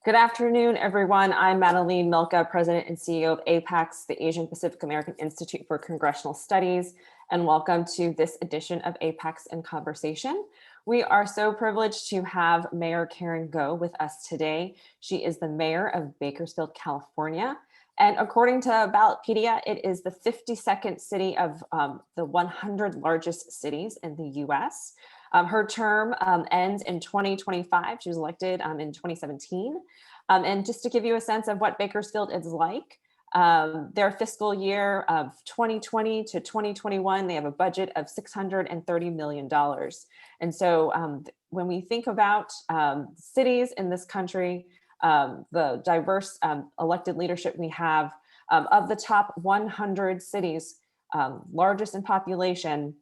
Good afternoon, everyone. I'm Madeline Milka, President and CEO of APAICS, the Asian Pacific American Institute for Congressional Studies, and welcome to this edition of APAICS in Conversation. We are so privileged to have Mayor Karen Goh with us today. She is the Mayor of Bakersfield, California. And according to Ballotpedia, it is the 52nd city of the 100 largest cities in the US. Her term ends in 2025. She was elected in 2017. And just to give you a sense of what Bakersfield is like, their fiscal year of 2020 to 2021, they have a budget of $630 million. And so when we think about cities in this country, the diverse elected leadership we have, of the top 100 cities, largest in population,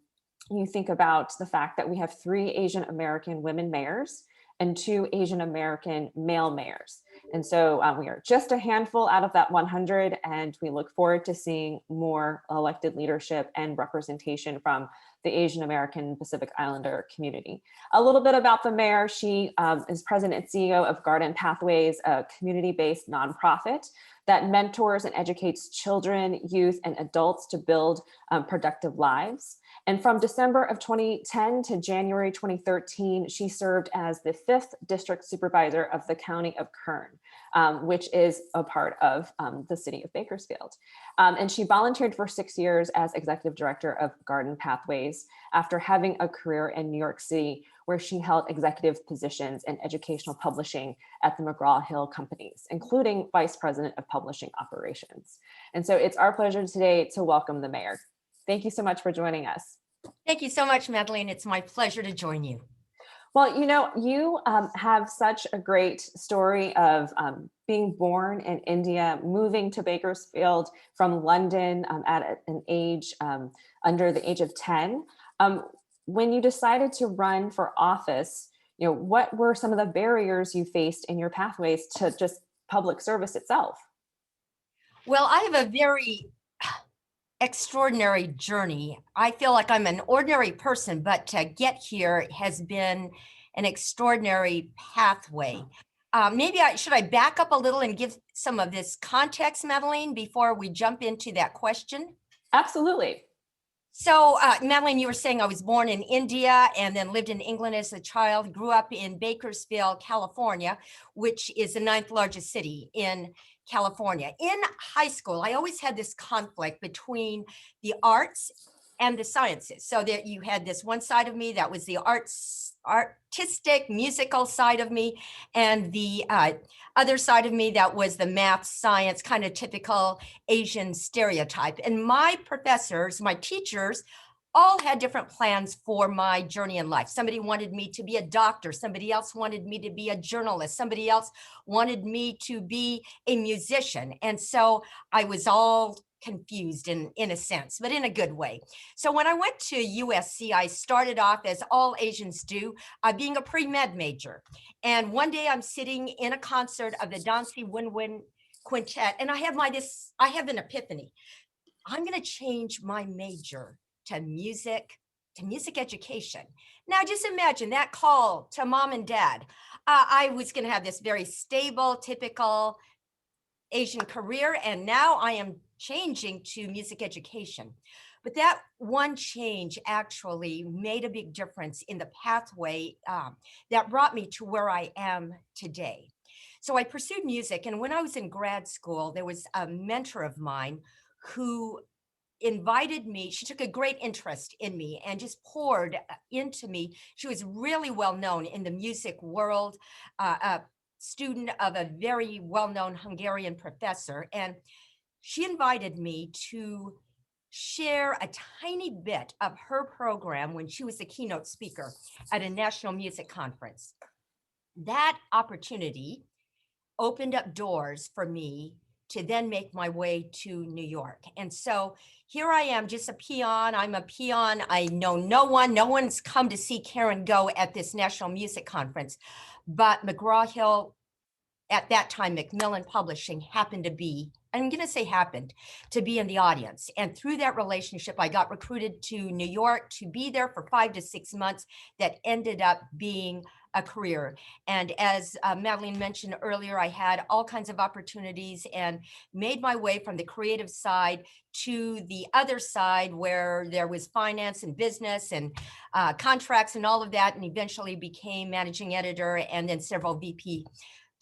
you think about the fact that we have 3 Asian American women mayors and 2 Asian American male mayors. And so we are just a handful out of that 100, and we look forward to seeing more elected leadership and representation from the Asian American Pacific Islander community. A little bit about the mayor. She is president and CEO of Garden Pathways, a community-based nonprofit that mentors and educates children, youth, and adults to build productive lives. And from December of 2010 to January 2013, she served as the 5th district supervisor of the county of Kern, which is a part of the city of Bakersfield. And she volunteered for 6 years as executive director of Garden Pathways after having a career in New York City, where she held executive positions in educational publishing at the McGraw-Hill companies, including vice president of publishing operations. And so it's our pleasure today to welcome the mayor. Thank you so much for joining us. Thank you so much, Madeline. It's my pleasure to join you. Well, you know, you have such a great story of being born in India, moving to Bakersfield from London at an age under the age of 10. When you decided to run for office, you know, what were some of the barriers you faced in your pathways to just public service itself? Well, I have a very extraordinary journey. I feel like I'm an ordinary person, but to get here has been an extraordinary pathway. Should I back up a little and give some of this context, Madeline, before we jump into that question? Absolutely. So, Madeline, you were saying I was born in India and then lived in England as a child, grew up in Bakersfield, California, which is the 9th largest city in California. In high school, I always had this conflict between the arts and the sciences. So that you had this one side of me that was the artistic, musical side of me, and the other side of me that was the math, science, kind of typical Asian stereotype. And my professors, my teachers, all had different plans for my journey in life. Somebody wanted me to be a doctor. Somebody else wanted me to be a journalist. Somebody else wanted me to be a musician. And so I was all confused in a sense, but in a good way. So when I went to USC, I started off, as all Asians do, being a pre-med major. And one day I'm sitting in a concert of the Dansi Win-Win Quintet, and I have an epiphany. I'm going to change my major to music education. Now just imagine that call to mom and dad. I was going to have this very stable, typical Asian career, and now I am changing to music education. But that one change actually made a big difference in the pathway that brought me to where I am today. So I pursued music, and when I was in grad school, there was a mentor of mine who invited me. She took a great interest in me and just poured into me. She was really well known in the music world, a student of a very well-known Hungarian professor. And she invited me to share a tiny bit of her program when she was the keynote speaker at a national music conference. That opportunity opened up doors for me to then make my way to New York. And so here I am, just a peon. I'm a peon. I know no one. No one's come to see Karen Goh at this national music conference. But McGraw-Hill, at that time, Macmillan Publishing, happened to be I'm going to say happened to be in the audience. And through that relationship, I got recruited to New York to be there for 5 to 6 months. That ended up being a career. And as Madeline mentioned earlier, I had all kinds of opportunities and made my way from the creative side to the other side where there was finance and business and contracts and all of that, and eventually became managing editor and then several VP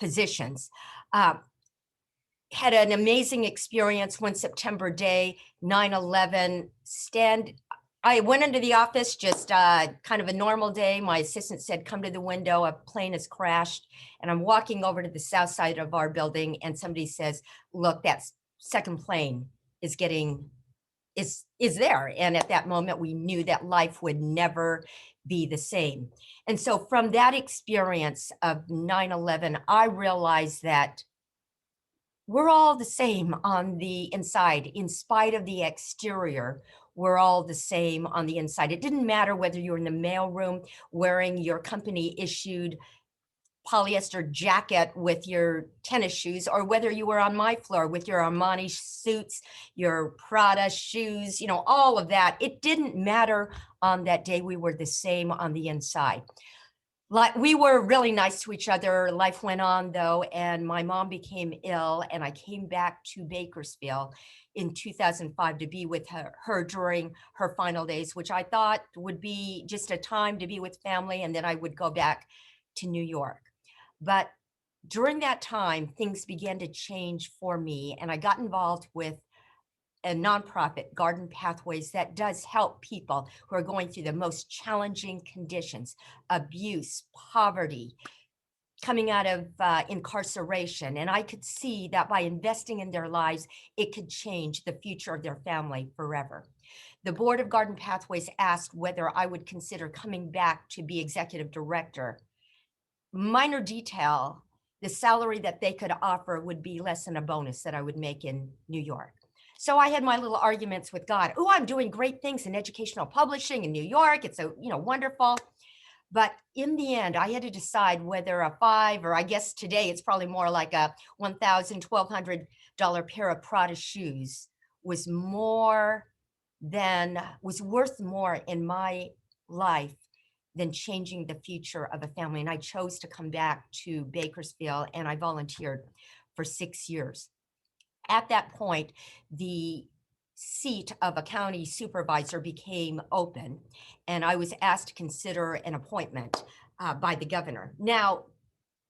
positions. Had an amazing experience one September day, 9/11 I went into the office, just kind of a normal day. My assistant said, come to the window, a plane has crashed. And I'm walking over to the south side of our building and somebody says, look, that second plane is there. And at that moment, we knew that life would never be the same. And so from that experience of 9/11, I realized that we're all the same on the inside. In spite of the exterior, we're all the same on the inside. It didn't matter whether you were in the mailroom wearing your company issued polyester jacket with your tennis shoes, or whether you were on my floor with your Armani suits, your Prada shoes, all of that. It didn't matter on that day. We were the same on the inside. Like, we were really nice to each other. Life went on though, and my mom became ill, and I came back to Bakersfield in 2005 to be with her during her final days, which I thought would be just a time to be with family, and then I would go back to New York. But during that time, things began to change for me, and I got involved with a nonprofit, Garden Pathways, that does help people who are going through the most challenging conditions, abuse, poverty, coming out of incarceration. And I could see that by investing in their lives, it could change the future of their family forever. The board of Garden Pathways asked whether I would consider coming back to be executive director. Minor detail, the salary that they could offer would be less than a bonus that I would make in New York. So I had my little arguments with God. Oh, I'm doing great things in educational publishing in New York. It's wonderful. But in the end, I had to decide whether a $5, or I guess today it's probably more like a $1,000, $1,200 pair of Prada shoes was worth more in my life than changing the future of a family. And I chose to come back to Bakersfield, and I volunteered for 6 years. At that point, the seat of a county supervisor became open, and I was asked to consider an appointment by the governor. Now,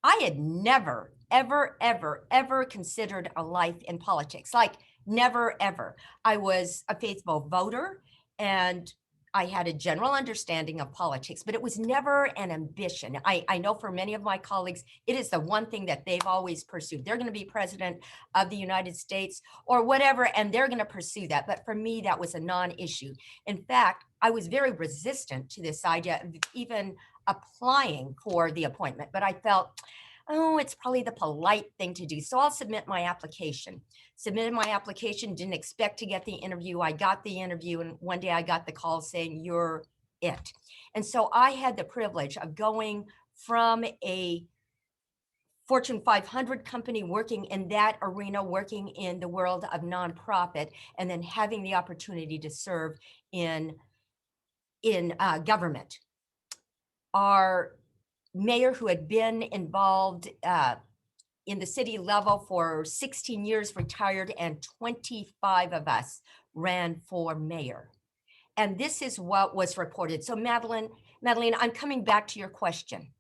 I had never, ever, ever, ever considered a life in politics, like never, ever. I was a faithful voter, and I had a general understanding of politics, but it was never an ambition. I know for many of my colleagues, it is the one thing that they've always pursued. They're going to be president of the United States or whatever, and they're going to pursue that. But for me, that was a non-issue. In fact, I was very resistant to this idea of even applying for the appointment, but I felt, oh, it's probably the polite thing to do. So I'll submit my application. Submitted my application, didn't expect to get the interview. I got the interview, and one day I got the call saying, you're it. And so I had the privilege of going from a Fortune 500 company, working in that arena, working in the world of nonprofit, and then having the opportunity to serve in government. Our mayor, who had been involved in the city level for 16 years, retired, and 25 of us ran for mayor. And this is what was reported. So Madeline, I'm coming back to your question.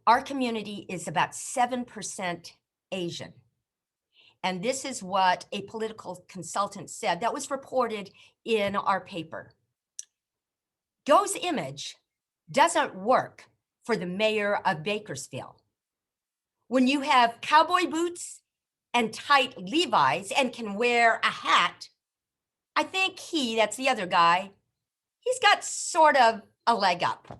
Our community is about 7% Asian. And this is what a political consultant said that was reported in our paper. Goh's image doesn't work for the mayor of Bakersfield. When you have cowboy boots and tight Levi's and can wear a hat, I think that's the other guy, he's got sort of a leg up.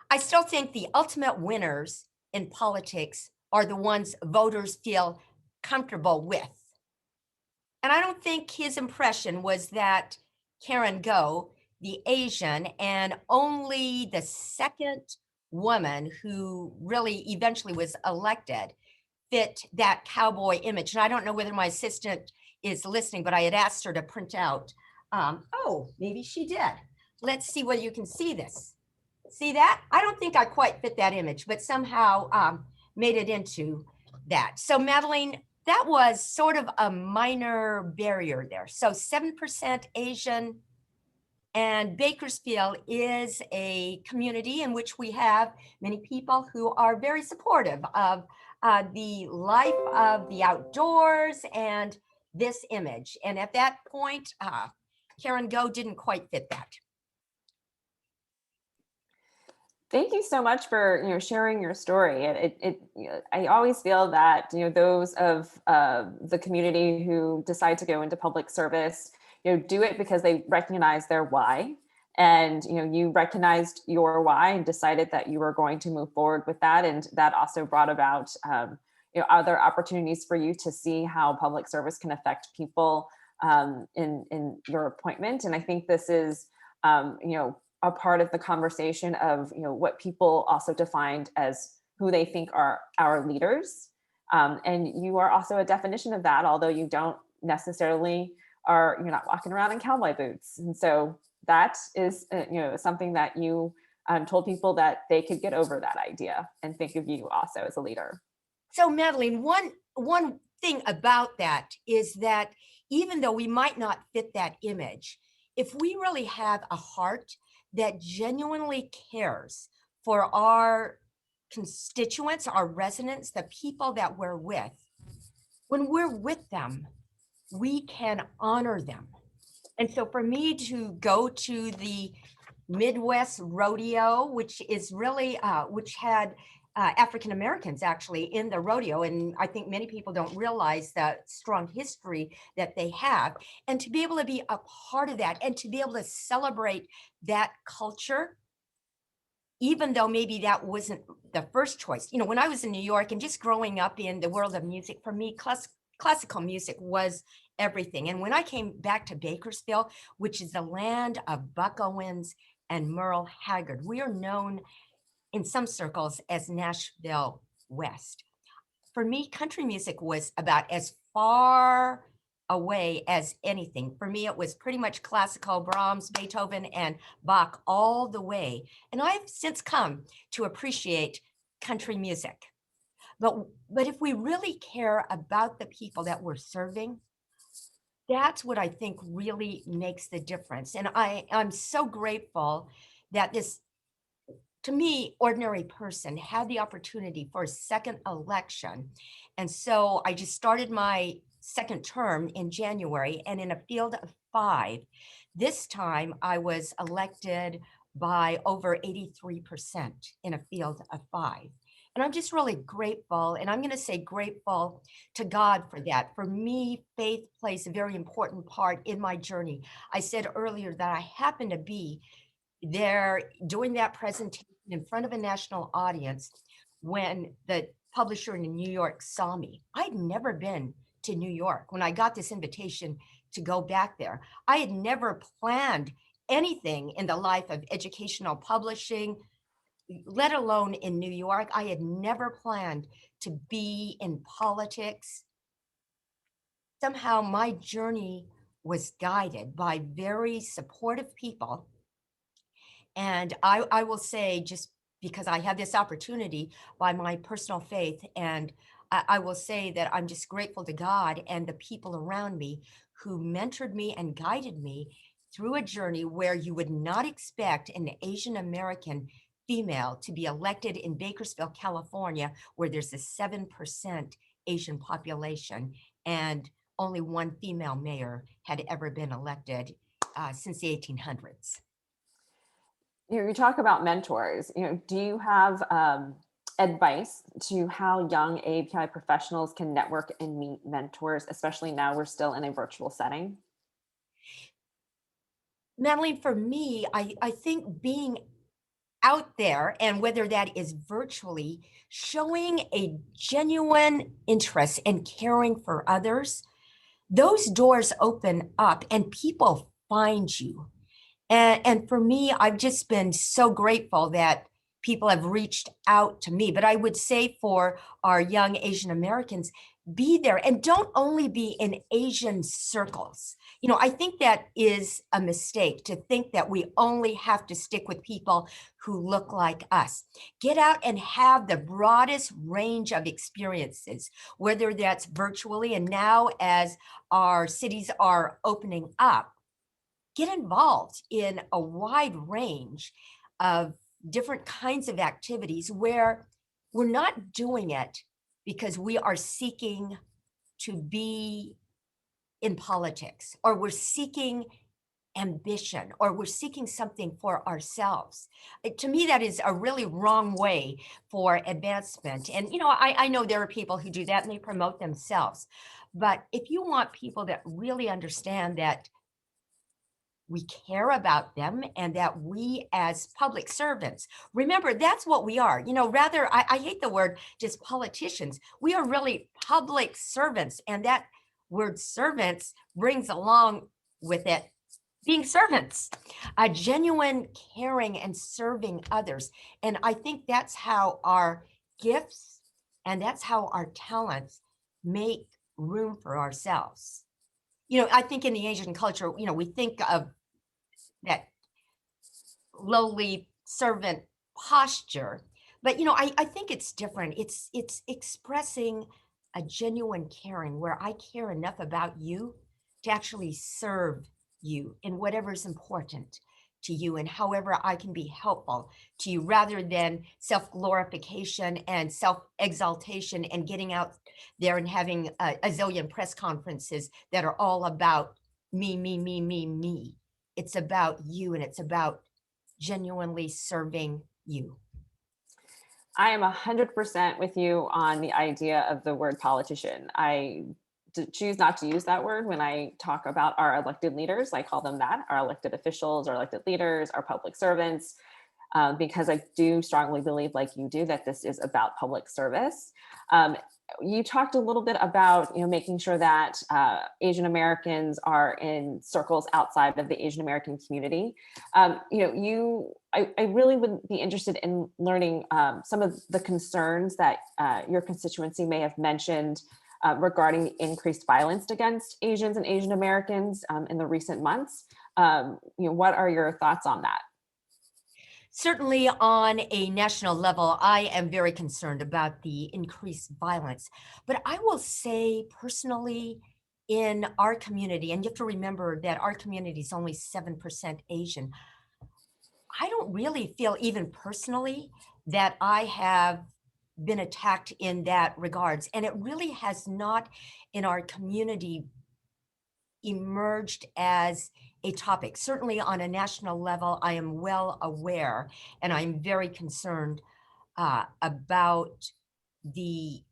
I still think the ultimate winners in politics are the ones voters feel comfortable with. And I don't think his impression was that Karen Goh, the Asian and only the second woman who really eventually was elected, fit that cowboy image. And I don't know whether my assistant is listening, but I had asked her to print out. Oh, maybe she did. Let's see whether you can see this. See that? I don't think I quite fit that image, but somehow made it into that. So Madeline, that was sort of a minor barrier there. So 7% Asian, and Bakersfield is a community in which we have many people who are very supportive of the life of the outdoors and this image. And at that point, Karen Goh didn't quite fit that. Thank you so much for sharing your story. I always feel that those of the community who decide to go into public service do it because they recognize their why, and you recognized your why and decided that you were going to move forward with that, and that also brought about other opportunities for you to see how public service can affect people in your appointment. And I think this is a part of the conversation of what people also defined as who they think are our leaders, and you are also a definition of that, although you don't necessarily you're not walking around in cowboy boots. And so that is something that you told people that they could get over that idea and think of you also as a leader. So Madeline, one thing about that is that even though we might not fit that image, if we really have a heart that genuinely cares for our constituents, our residents, the people that we're with, when we're with them, we can honor them. And so for me to go to the Midwest Rodeo, which is really, which had African Americans actually in the rodeo, and I think many people don't realize the strong history that they have, and to be able to be a part of that and to be able to celebrate that culture, even though maybe that wasn't the first choice. When I was in New York and just growing up in the world of music, for me, classical music was everything. And when I came back to Bakersfield, which is the land of Buck Owens and Merle Haggard, we are known in some circles as Nashville West. For me, country music was about as far away as anything. For me, it was pretty much classical, Brahms, Beethoven, and Bach all the way. And I've since come to appreciate country music. But if we really care about the people that we're serving, that's what I think really makes the difference. And I'm so grateful that this, to me, ordinary person had the opportunity for a second election. And so I just started my second term in January, and in a field of 5, this time I was elected by over 83% in a field of 5. And I'm just really grateful, and I'm going to say grateful to God for that. For me, faith plays a very important part in my journey. I said earlier that I happened to be there doing that presentation in front of a national audience when the publisher in New York saw me. I'd never been to New York. When I got this invitation to go back there, I had never planned anything in the life of educational publishing, let alone in New York. I had never planned to be in politics. Somehow my journey was guided by very supportive people. And I will say, just because I had this opportunity, by my personal faith, and I will say that I'm just grateful to God and the people around me who mentored me and guided me through a journey where you would not expect an Asian American female to be elected in Bakersfield, California, where there's a 7% Asian population, and only one female mayor had ever been elected since the 1800s. You talk about mentors. Do you have advice to how young API professionals can network and meet mentors, especially now we're still in a virtual setting? Madeline, for me, I think being out there, and whether that is virtually, showing a genuine interest and caring for others, those doors open up and people find you. And for me, I've just been so grateful that people have reached out to me. But I would say for our young Asian Americans, be there, and don't only be in Asian circles. You know, I think that is a mistake, to think that we only have to stick with people who look like us. Get out and have the broadest range of experiences, whether that's virtually, and now as our cities are opening up, get involved in a wide range of different kinds of activities where we're not doing it because we are seeking to be in politics, or we're seeking ambition, or we're seeking something for ourselves. To me, that is a really wrong way for advancement. And, you know, I know there are people who do that and they promote themselves. But if you want people that really understand that we care about them, and that we as public servants, remember, that's what we are. You know, rather, I hate the word just politicians. We are really public servants, and that word servants brings along with it being servants, a genuine caring and serving others. And I think that's how our gifts and that's how our talents make room for ourselves. You know, I think in the Asian culture, you know, we think of that lowly servant posture, but you know, I think it's different. It's expressing a genuine caring, where I care enough about you to actually serve you in whatever is important to you, and however I can be helpful to you, rather than self-glorification and self-exaltation and getting out there and having a zillion press conferences that are all about me, me, me, me, me. It's about you, and it's about genuinely serving you. I am 100% with you on the idea of the word politician. I choose not to use that word when I talk about our elected leaders. I call them that, our elected officials, our elected leaders, our public servants, because I do strongly believe, like you do, that this is about public service. You talked a little bit about, making sure that Asian Americans are in circles outside of the Asian American community. I really would be interested in learning some of the concerns that your constituency may have mentioned regarding the increased violence against Asians and Asian Americans in the recent months. What are your thoughts on that? Certainly on a national level, I am very concerned about the increased violence. But I will say personally, in our community, and you have to remember that our community is only 7% Asian, I don't really feel, even personally, that I have been attacked in that regards. And it really has not, in our community, emerged as a topic. Certainly on a national level, I am well aware, and I'm very concerned about the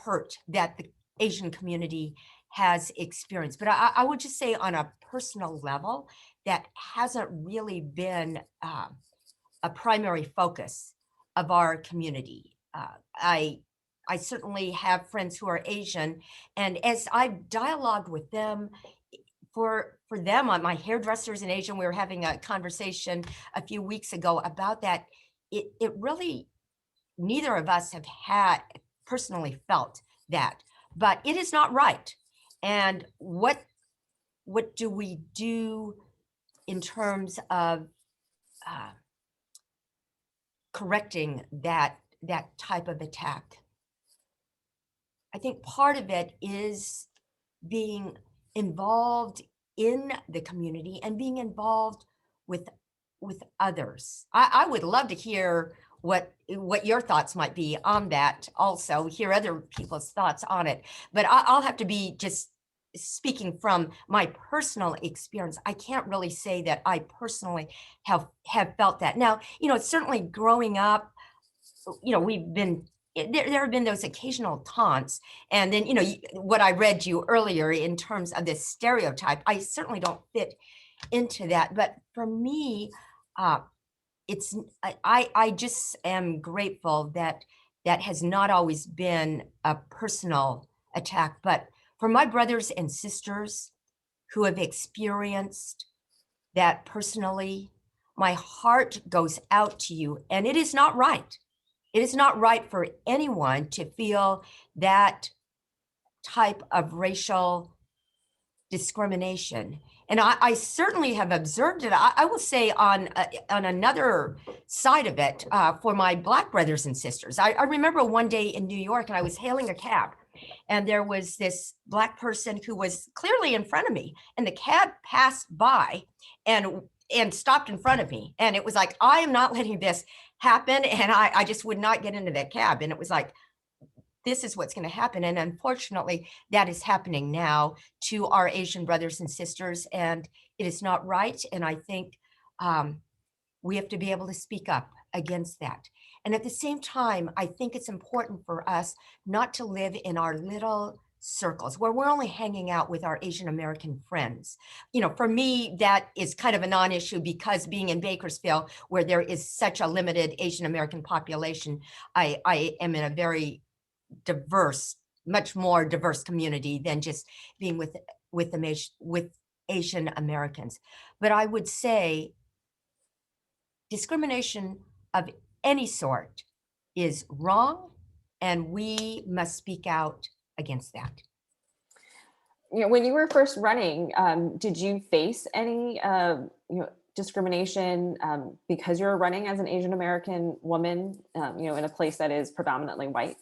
hurt that the Asian community has experienced. But I would just say, on a personal level, that hasn't really been a primary focus of our community. I certainly have friends who are Asian, and as I've dialogued with them, for them, my hairdressers in Asia, we were having a conversation a few weeks ago about that. It really, neither of us have had personally felt that, but it is not right. And what do we do in terms of correcting that type of attack? I think part of it is being involved in the community and being involved with others. I would love to hear what your thoughts might be on that, also hear other people's thoughts on it. But I'll have to be just speaking from my personal experience. I can't really say that I personally have felt that. Now, certainly growing up, we've been there have been those occasional taunts, and then what I read you earlier in terms of this stereotype, I certainly don't fit into that. But for me, it's I just am grateful that that has not always been a personal attack. But for my brothers and sisters who have experienced that personally, my heart goes out to you. And it is not right. It is not right for anyone to feel that type of racial discrimination. And I certainly have observed it. I will say on another side of it, for my Black brothers and sisters. I remember one day in New York, and I was hailing a cab, and there was this Black person who was clearly in front of me, and the cab passed by and stopped in front of me. And it was like, I am not letting this happen. And I just would not get into that cab. And it was like, this is what's going to happen. And unfortunately, that is happening now to our Asian brothers and sisters, and it is not right. And I think we have to be able to speak up against that. And at the same time, I think it's important for us not to live in our little circles where we're only hanging out with our Asian American friends. You know, for me, that is kind of a non-issue, because being in Bakersfield, where there is such a limited Asian American population, I am in a very diverse, much more diverse community than just being with Asian Americans. But I would say discrimination of any sort is wrong, and we must speak out against that. You know, when you were first running, did you face any discrimination because you're running as an Asian American woman, in a place that is predominantly white?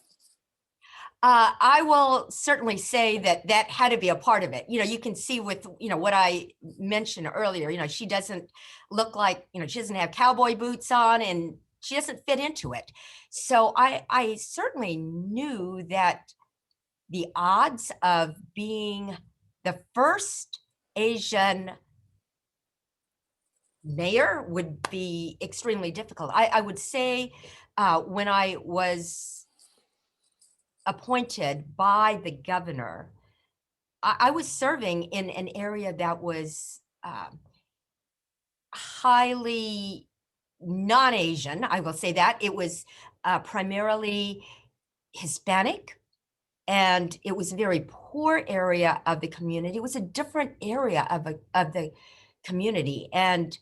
I will certainly say that that had to be a part of it. You know, you can see with, what I mentioned earlier, she doesn't look like, she doesn't have cowboy boots on, and she doesn't fit into it. So I certainly knew that the odds of being the first Asian mayor would be extremely difficult. I would say when I was appointed by the governor, I was serving in an area that was highly non-Asian. I will say that. It was primarily Hispanic, and it was a very poor area of the community. It was a different area of the community, and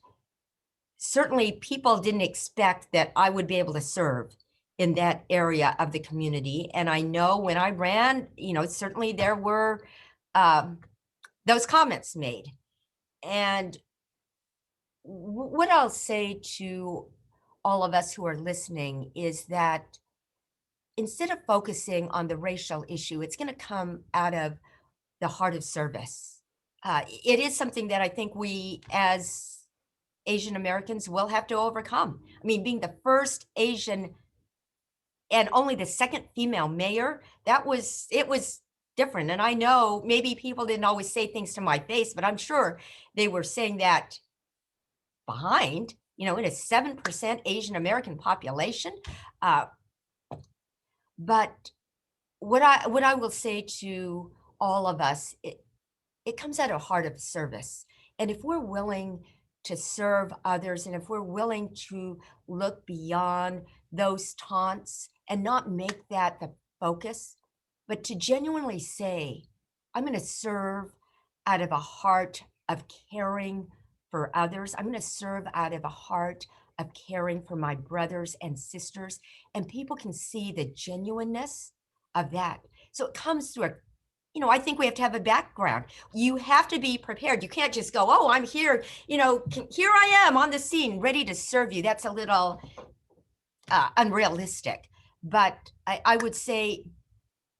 certainly people didn't expect that I would be able to serve in that area of the community. And I know when I ran, certainly there were those comments made. And what I'll say to all of us who are listening is that instead of focusing on the racial issue, it's going to come out of the heart of service. It is something that I think we as Asian Americans will have to overcome. I mean, being the first Asian and only the second female mayor, it was different. And I know maybe people didn't always say things to my face, but I'm sure they were saying that behind, in a 7% Asian American population. But what I will say to all of us, it comes out of a heart of service. And if we're willing to serve others, and if we're willing to look beyond those taunts and not make that the focus, but to genuinely say, I'm going to serve out of a heart of caring for others. I'm going to serve out of a heart of caring for my brothers and sisters. And people can see the genuineness of that. So it comes through I think we have to have a background. You have to be prepared. You can't just go, oh, I'm here, here I am on the scene, ready to serve you. That's a little unrealistic. But I would say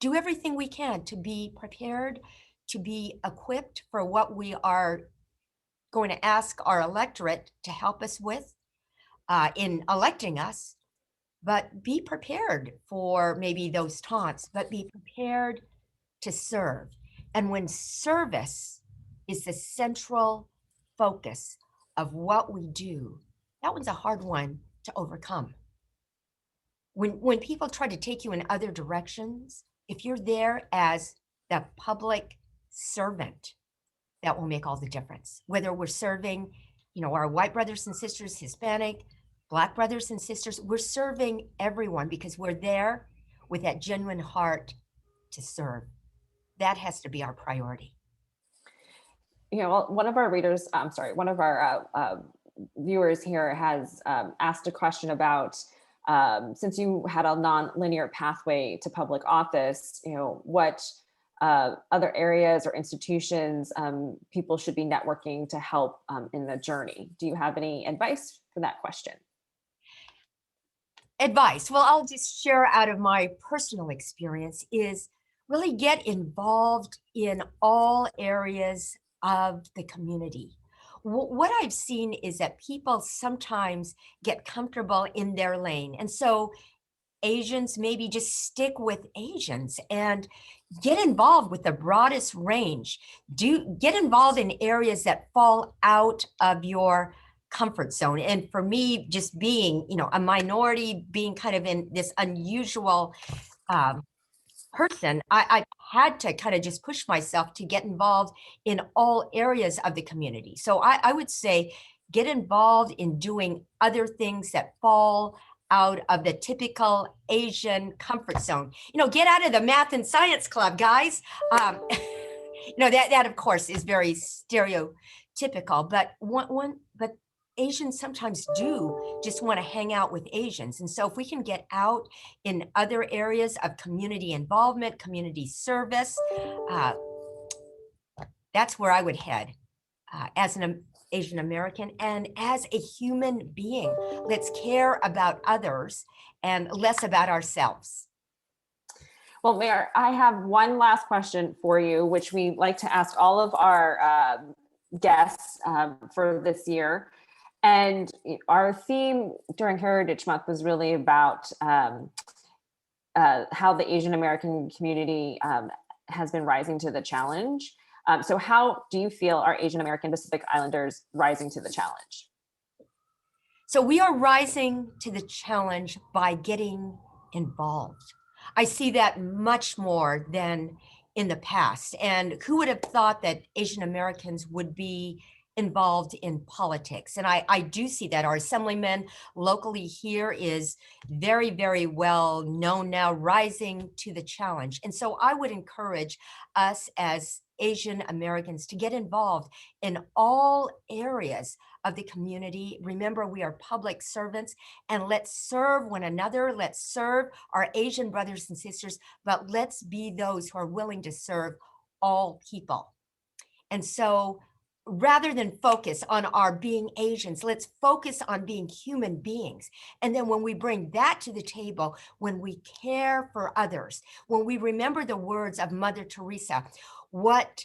do everything we can to be prepared, to be equipped for what we are going to ask our electorate to help us with in electing us. But be prepared for maybe those taunts, but be prepared to serve. And when service is the central focus of what we do, that one's a hard one to overcome. When people try to take you in other directions, if you're there as the public servant, that will make all the difference. Whether we're serving, our white brothers and sisters, Hispanic, Black brothers and sisters, we're serving everyone because we're there with that genuine heart to serve. That has to be our priority. One of our viewers here has asked a question about, since you had a non-linear pathway to public office, what other areas or institutions people should be networking to help in the journey. Do you have any advice for that question? Advice. Well, I'll just share out of my personal experience is really get involved in all areas of the community. What I've seen is that people sometimes get comfortable in their lane. And so Asians maybe just stick with Asians and get involved with the broadest range. Get involved in areas that fall out of your comfort zone. And for me, just being, a minority, being kind of in this unusual person, I had to kind of just push myself to get involved in all areas of the community. So I would say get involved in doing other things that fall out of the typical Asian comfort zone. Get out of the math and science club, guys. That of course is very stereotypical, but but Asians sometimes do just want to hang out with Asians. And so if we can get out in other areas of community involvement, community service, that's where I would head as an Asian American and as a human being. Let's care about others and less about ourselves. Well, Mayor, I have one last question for you, which we like to ask all of our guests for this year. And our theme during Heritage Month was really about how the Asian American community has been rising to the challenge. So how do you feel are Asian American Pacific Islanders rising to the challenge? So we are rising to the challenge by getting involved. I see that much more than in the past. And who would have thought that Asian Americans would be involved in politics? And I do see that our assemblyman locally here is very, very well known now, rising to the challenge. And so I would encourage us as Asian Americans to get involved in all areas of the community. Remember, we are public servants, and let's serve one another. Let's serve our Asian brothers and sisters, but let's be those who are willing to serve all people. And so rather than focus on our being Asians, let's focus on being human beings. And then when we bring that to the table, when we care for others, when we remember the words of Mother Teresa, what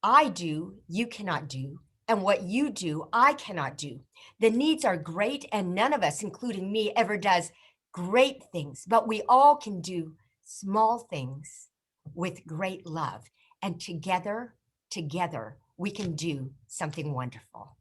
I do, you cannot do, and what you do, I cannot do. The needs are great, and none of us, including me, ever does great things, but we all can do small things with great love. And together, we can do something wonderful.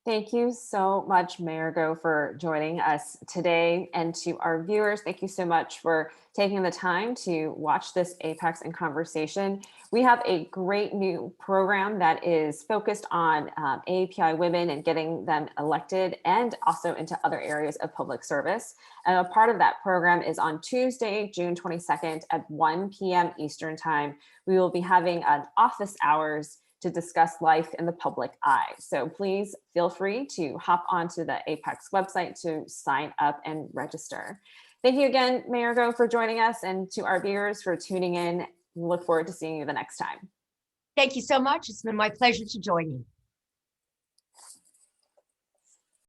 Thank you so much, Mayor Goh, for joining us today. And to our viewers, thank you so much for taking the time to watch this APAICS in Conversation. We have a great new program that is focused on AAPI women and getting them elected and also into other areas of public service. And a part of that program is on Tuesday, June 22nd at 1 p.m. Eastern Time. We will be having an office hours to discuss life in the public eye. So please feel free to hop onto the APAICS website to sign up and register. Thank you again, Mayor Goh, for joining us, and to our viewers for tuning in. We look forward to seeing you the next time. Thank you so much. It's been my pleasure to join you.